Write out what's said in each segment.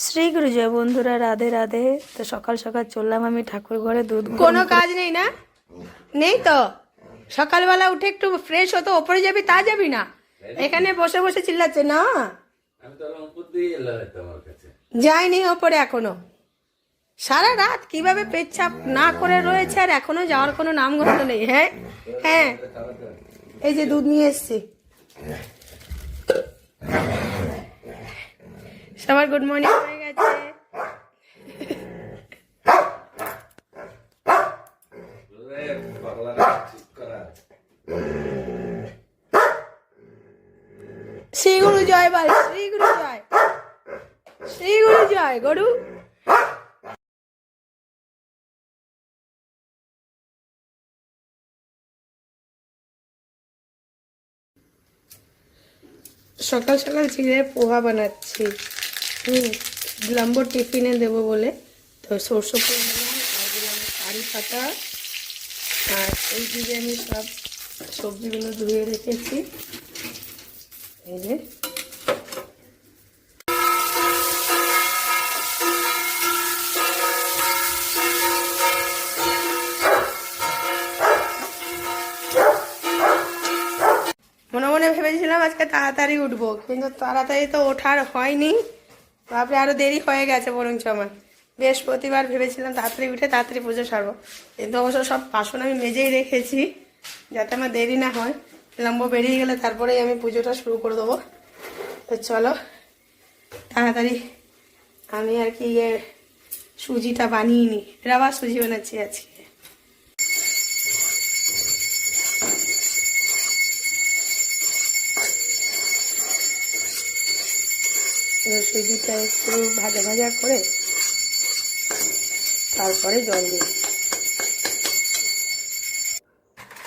শ্রী গুরু জয় বন্ধুরা, রাধে রাধে। তো সকাল সকাল চললাম আমি ঠাকুর ঘরে দুধ। কোনো কাজ নেই না? নেই তো? সকালবেলা উঠে একটু ফ্রেশ হতো, ওপরে যাবি তা যাবি না? এখানে বসে বসে চিল্লাচ্ছে না। যাইনি ওপরে এখনো। সারা রাত কিভাবে পেচ্ছাপ না করে রয়েছে আর এখনো যাওয়ার কোনো নামগন্ধ নেই। হ্যাঁ হ্যাঁ, এই যে দুধ নিয়ে এসছি। সবার গুড মর্নিং হয়ে গেছে। শ্রী গুরু জয় বল, শ্রী গুরু জয়, শ্রী গুরু জয়। গরু সকাল সকাল চিড়ে পোহা বানাচ্ছি। লম্বর টিফিনে দেবো বলে। তো সরষে পোহা দিলাম, আর দিলাম কারি পাতা, আর এই দিকে আমি সব সবজিগুলো ধুয়ে রেখেছি। এই যে মনে মনে ভেবেছিলাম আজকে তাড়াতাড়ি উঠবো, কিন্তু তাড়াতাড়ি তো ওঠার হয়নি। ভাবলে আরো দেরি হয়ে গেছে বরঞ্চ আমার। বৃহস্পতিবার ভেবেছিলাম তাড়াতাড়ি উঠে তাড়াতাড়ি পুজো সারবো, কিন্তু অবশ্য সব বাসন আমি মেজেই রেখেছি যাতে আমার দেরি না হয়। লম্ব বেরিয়ে গেলে তারপরেই আমি পুজোটা শুরু করে দেবো। তো চলো তাড়াতাড়ি আমি আর কি সুজিটা বানিয়ে নিই। রাবার সুজি বানাচ্ছি আজকে। সুজিটা একটু ভাজা ভাজা করে তারপরে জল দিই।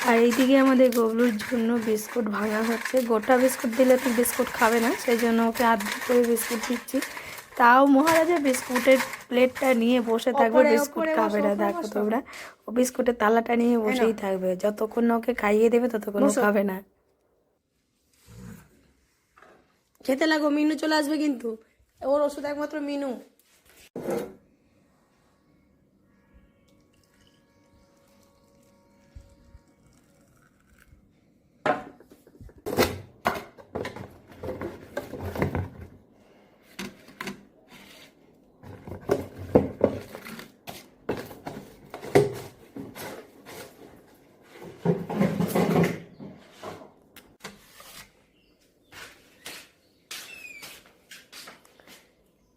আর এইদিকে আমাদের গবলুর জন্য বিস্কুট ভাঙা হচ্ছে। গোটা বিস্কুট দিলে তো বিস্কুট খাবে না, সেই জন্য ওকে আধ করে বিস্কুট দিচ্ছি। তাও মহারাজা বিস্কুটের প্লেটটা নিয়ে বসে থাকবে, বিস্কুট খাবে না। দেখো তোমরা, ও বিস্কুটের তালাটা নিয়ে বসেই থাকবে, যতক্ষণ না ওকে খাইয়ে দেবে ততক্ষণ ও খাবে না। খেতে লাগো, মিনু চলে আসবে কিন্তু। ওর ওষুধ একমাত্র মিনু।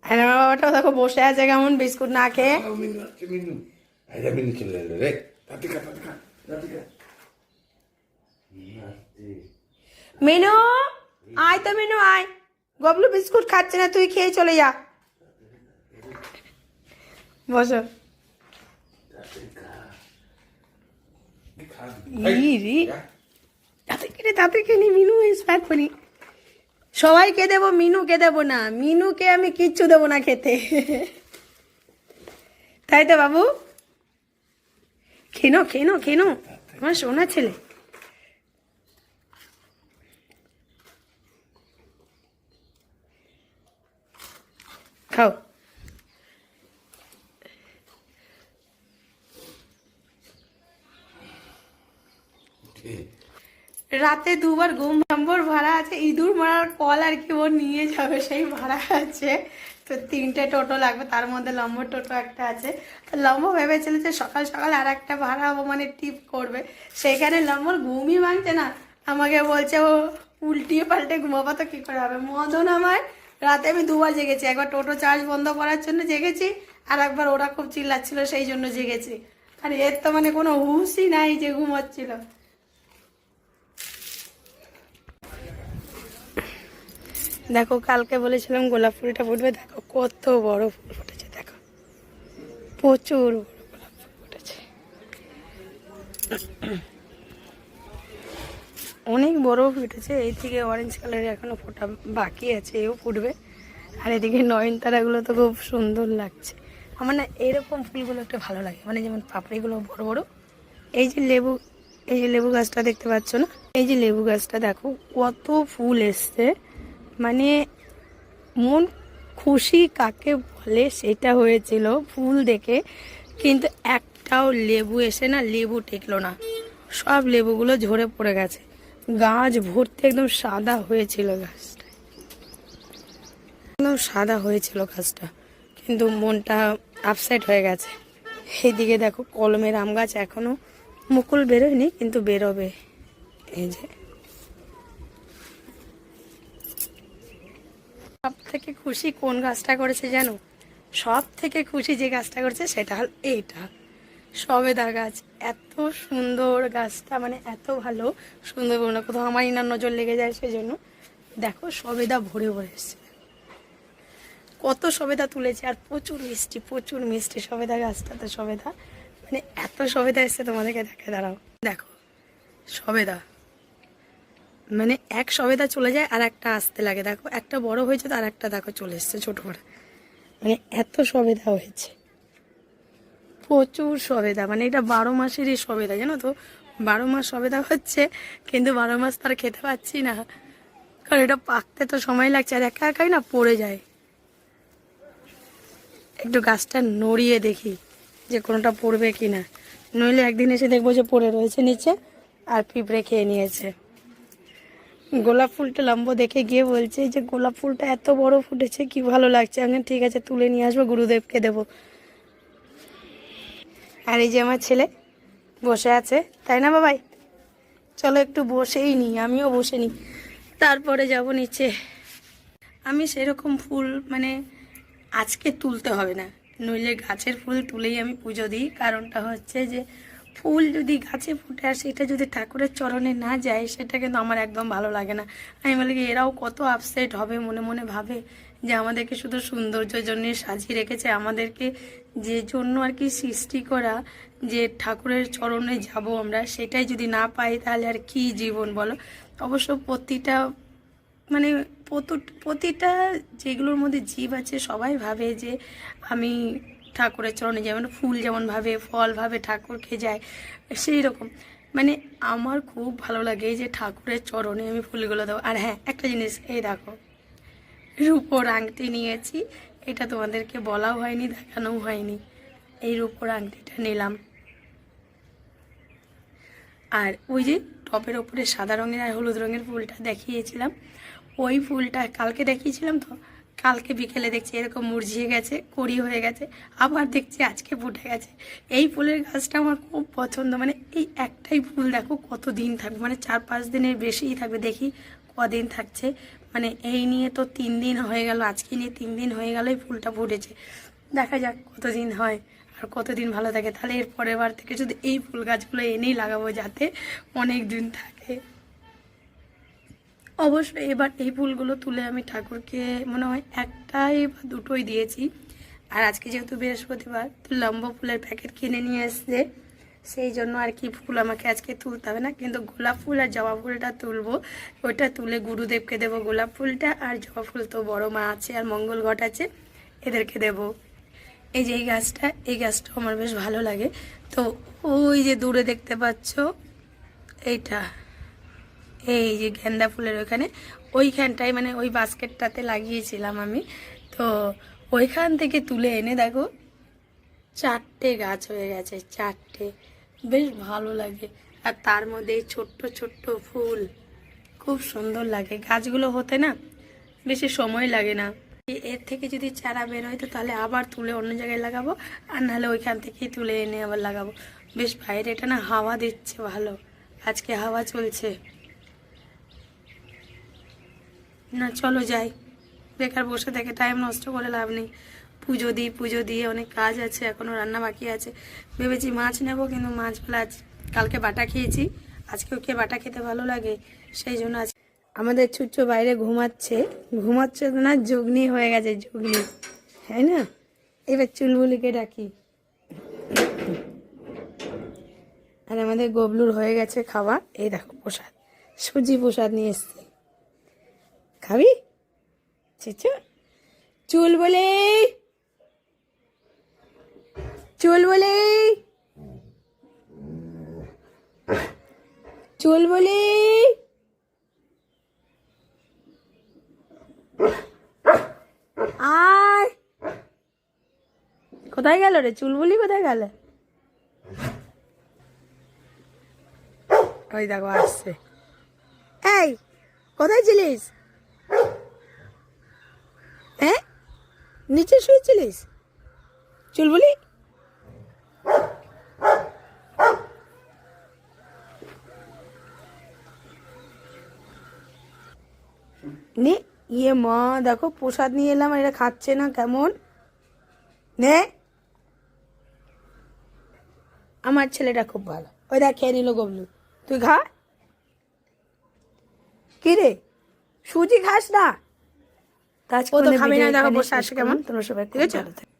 আমার বাবাটাও দেখো বসে আছে কেমন, বিস্কুট না খেয়ে। মিনু আয় তো, মিনু আয়। গবলু বিস্কুট খাচ্ছে না, তুই খেয়ে চলে যা। বসো। তাতে কিনে মিনু এসপানি সবাইকে দেবো, মিনুকে দেবো না। মিনুকে আমি কিচ্ছু দেবো না খেতে। তাই তো বাবু? খেনো খেনো খেনো, আমার সোনা ছেলে। খাও। রাতে দুবার ঘুম নম্বর ভাড়া আছে, ইঁদুর মারার কল আর কি ও নিয়ে যাবে, সেই ভাড়া আছে। তো 3টে টোটো লাগবে, তার মধ্যে লম্বর টোটো একটা আছে। তো লম্ব ভেবেছিল যে সকাল সকাল আর একটা ভাড়া ও মানে টিপ করবে, সেখানে লম্বর ঘুমই ভাঙছে না। আমাকে বলছে ও উল্টিয়ে পাল্টে ঘুমাবো, তো কী করে হবে। মদন আমার রাতে আমি দুবার জেগেছি, একবার টোটো চার্জ বন্ধ করার জন্য জেগেছি, আর একবার ওরা খুব চিল্লাচ্ছিল সেই জন্য জেগেছি। আর এর তো মানে কোনো হুঁশই নাই যে ঘুমাচ্ছিল। দেখো কালকে বলেছিলাম গোলাপ ফুলটা ফুটবে, দেখো কত বড় ফুল ফুটেছে। দেখো প্রচুর বড় গোলাপ ফুল ফুটেছে, অনেক বড় ফুটেছে। এই থেকে অরেঞ্জ কালারের এখনো ফোটা বাকি আছে, এও ফুটবে। আর এদিকে নয়নতারাগুলো তো খুব সুন্দর লাগছে। আমার না এরকম ফুলগুলো একটু ভালো লাগে, মানে যেমন পাপড়িগুলো বড় বড়। এই যে লেবু, এই যে লেবু গাছটা দেখতে পাচ্ছ না, এই যে লেবু গাছটা দেখো কত ফুল এসছে, মানে মন খুশি কাকে বলে সেটা হয়েছিল ফুল দেখে, কিন্তু একটাও লেবু এসে না লেবু টেকলো না, সব লেবুগুলো ঝরে পড়ে গেছে। গাছ ভর্তি একদম সাদা হয়েছিল গাছটা, একদম সাদা হয়েছিল গাছটা, কিন্তু মনটা আপসেট হয়ে গেছে। এইদিকে দেখো কলমের আম গাছ এখনো মুকুল বেরোয়নি, কিন্তু বেরোবে। এই যে সব থেকে খুশি কোন গাছটা করেছে জানো? সব থেকে খুশি যে গাছটা করেছে সেটা হল এইটা, সবেদা গাছ। এত সুন্দর গাছটা, মানে এত ভালো, সুন্দর বলে কোথাও আমারই না নজর লেগে যায়, সেই জন্য দেখো সবেদা ভরে ভরে এসছে। কত সবেদা তুলেছে, আর প্রচুর মিষ্টি, প্রচুর মিষ্টি সবেদা গাছটাতে। সবেদা মানে এত সবেদা এসছে, তোমাদেরকে দেখে দাঁড়াও, দেখো সবেদা, মানে এক সবেদা চলে যায় আর একটা আসতে লাগে। দেখো একটা বড় হয়েছে তো আর একটা দেখো চলে এসছে ছোট করে, মানে এত সবেদা হয়েছে, প্রচুর সবেদা। মানে এটা 12 মাসেরই সবেদা, জানো তো, 12 মাস সবেদা হচ্ছে, কিন্তু 12 মাস তার খেতে পাচ্ছি না, কারণ এটা পাকতে তো সময় লাগছে, আর একা একাই না পড়ে যায়। একটু গাছটা নড়িয়ে দেখি যে কোনোটা পড়বে কি না, নইলে একদিন এসে দেখবো যে পড়ে রয়েছে নিচে আর পিঁপড়ে খেয়ে নিয়েছে। গোলাপ ফুলটা লম্বা দেখে গিয়ে বলছে যে গোলাপ ফুলটা এত বড় ফুটেছে, কি ভালো লাগছে। আমি ঠিক আছে তুলে নিয়ে আসবো, গুরুদেবকে দেবো। আর এই যে আমার ছেলে বসে আছে, তাই না বাবাই? চলো একটু বসেই নিই, আমিও বসে নিই, তারপরে যাব নিচে। আমি সেরকম ফুল মানে আজকে তুলতে হবে না, নইলে গাছের ফুল তুলেই আমি পুজো দিই। কারণটা হচ্ছে যে ফুল যদি গাছে ফুটে আর সেটা যদি ঠাকুরের চরণে না যায়, সেটা কিন্তু আমার একদম ভালো লাগে না। আমি বলি কি এরাও কত আপসেট হবে, মনে মনে ভাবে যে আমাদেরকে শুধু সৌন্দর্যের জন্য সাজিয়ে রেখেছে, আমাদেরকে যে জন্য আর কি সৃষ্টি করা, যে ঠাকুরের চরণে যাব আমরা, সেটাই যদি না পাই তাহলে আর কি জীবন বলো। অবশ্য প্রতিটা মানে প্রতিটা যেগুলোর মধ্যে জীব আছে সবাই ভাবে যে আমি ঠাকুরের চরণে, যেমন ফুল যেমন ভাবে, ফল ভাবে ঠাকুরকে যায়, সেই রকম মানে আমার খুব ভালো লাগে যে ঠাকুরের চরণে আমি ফুলগুলো দেবো। আর হ্যাঁ একটা জিনিস, এই দেখো রূপোর আংটি নিয়েছি, এটা তোমাদেরকে বলাও হয়নি, দেখানোও হয়নি। এই রূপোর আংটিটা নিলাম। আর ওই যে টপের ওপরে সাদা রঙের আর হলুদ রঙের ফুলটা দেখিয়েছিলাম, ওই ফুলটা কালকে দেখিয়েছিলাম তো, কালকে বিকেলে দেখছি এরকম মুরঝিয়ে গেছে, কড়ি হয়ে গেছে, আবার দেখছি আজকে ফুটে গেছে। এই ফুলের গাছটা আমার খুব পছন্দ, মানে এই একটাই ফুল দেখো কত দিন থাকবে, মানে 4-5 দিনের বেশিই থাকবে, দেখি কদিন থাকছে। মানে এই নিয়ে তো 3 দিন হয়ে গেল, আজকে নিয়ে 3 দিন হয়ে গেল এই ফুলটা ফুটেছে, দেখা যাক কতদিন হয় আর কতদিন ভালো থাকে। তাহলে এর পরের বার থেকে শুধু এই ফুল গাছগুলো এনেই লাগাবো, যাতে অনেক দিন থাকে। অবশ্যই এবার এই ফুলগুলো তুলে আমি ঠাকুরকে মনে হয় একটাই বা দুটোই দিয়েছি। আর আজকে যেহেতু বৃহস্পতিবার, তো লম্বা ফুলের প্যাকেট কিনে নিয়ে এসছে, সেই জন্য আর কি ফুল আমাকে আজকে তুলতে হবে না, কিন্তু গোলাপ ফুল আর জবা ফুলটা তুলবো। ওইটা তুলে গুরুদেবকে দেবো গোলাপ ফুলটা, আর জবা ফুল তো বড় মা আছে আর মঙ্গল ঘট আছে, এদেরকে দেবো। এই যে এই গাছটাও আমার বেশ ভালো লাগে। তো ওই যে দূরে দেখতে পাচ্ছ এইটা, এই যে গেন্দা ফুলের ওইখানে, ওইখানটায় মানে ওই বাস্কেটটাতে লাগিয়েছিলাম আমি। তো ওইখান থেকে তুলে এনে দেখো 4টে গাছ হয়ে গেছে, 4টে, বেশ ভালো লাগে। আর তার মধ্যে ছোট্ট ছোট্ট ফুল, খুব সুন্দর লাগে। গাছগুলো হতে না বেশি সময় লাগে না, এর থেকে যদি চারা বের হয় তো তাহলে আবার তুলে অন্য জায়গায় লাগাবো, আর নাহলে ওইখান থেকেই তুলে এনে আবার লাগাবো। বেশ বাইরে এটা না হাওয়া দিচ্ছে ভালো, আজকে হাওয়া চলছে না। চলো যাই, বেকার বসে থেকে টাইম নষ্ট করে লাভ নেই। পুজো দিয়ে অনেক কাজ আছে, এখনও রান্না বাকি আছে। ভেবেছি মাছ নেব, কিন্তু মাছগুলো আজ কালকে বাটা খেয়েছি, আজকেও কে বাটা খেতে ভালো লাগে, সেই জন্য আজ আমাদের ছুট্ট বাইরে ঘুমাচ্ছে না, যুগনি হয়ে গেছে, যুগনি, হ্যাঁ না। এবার চুলবুলিকে ডাকি। আর আমাদের গবলুর হয়ে গেছে খাওয়া, এই দেখো প্রসাদ, সুজি প্রসাদ নিয়ে এসছি, খাবি চিচু? চুলবুলি, চুলবুলি, চুলবুলি, আয়, কোথায় গেল রে চুলবুলি, কোথায় গেল? ওই দেখো আসছে। এই কোথায় ছিলিস? হ্যাঁ, নিচে শুয়েছিলিস চুলবুলি? নে, ইয়ে মা দেখো প্রসাদ নিয়ে এলাম, এটা খাচ্ছে না কেমন? নে, আমার ছেলেটা খুব ভালো, ওই দেখ খেয়ে নিল গবলু। তুই খা। কি রে সুজি খাস না? ও তো খাবি না, দেখো বসে আসে কেমন। তোমরা সবাই খুব ভালো থেকো।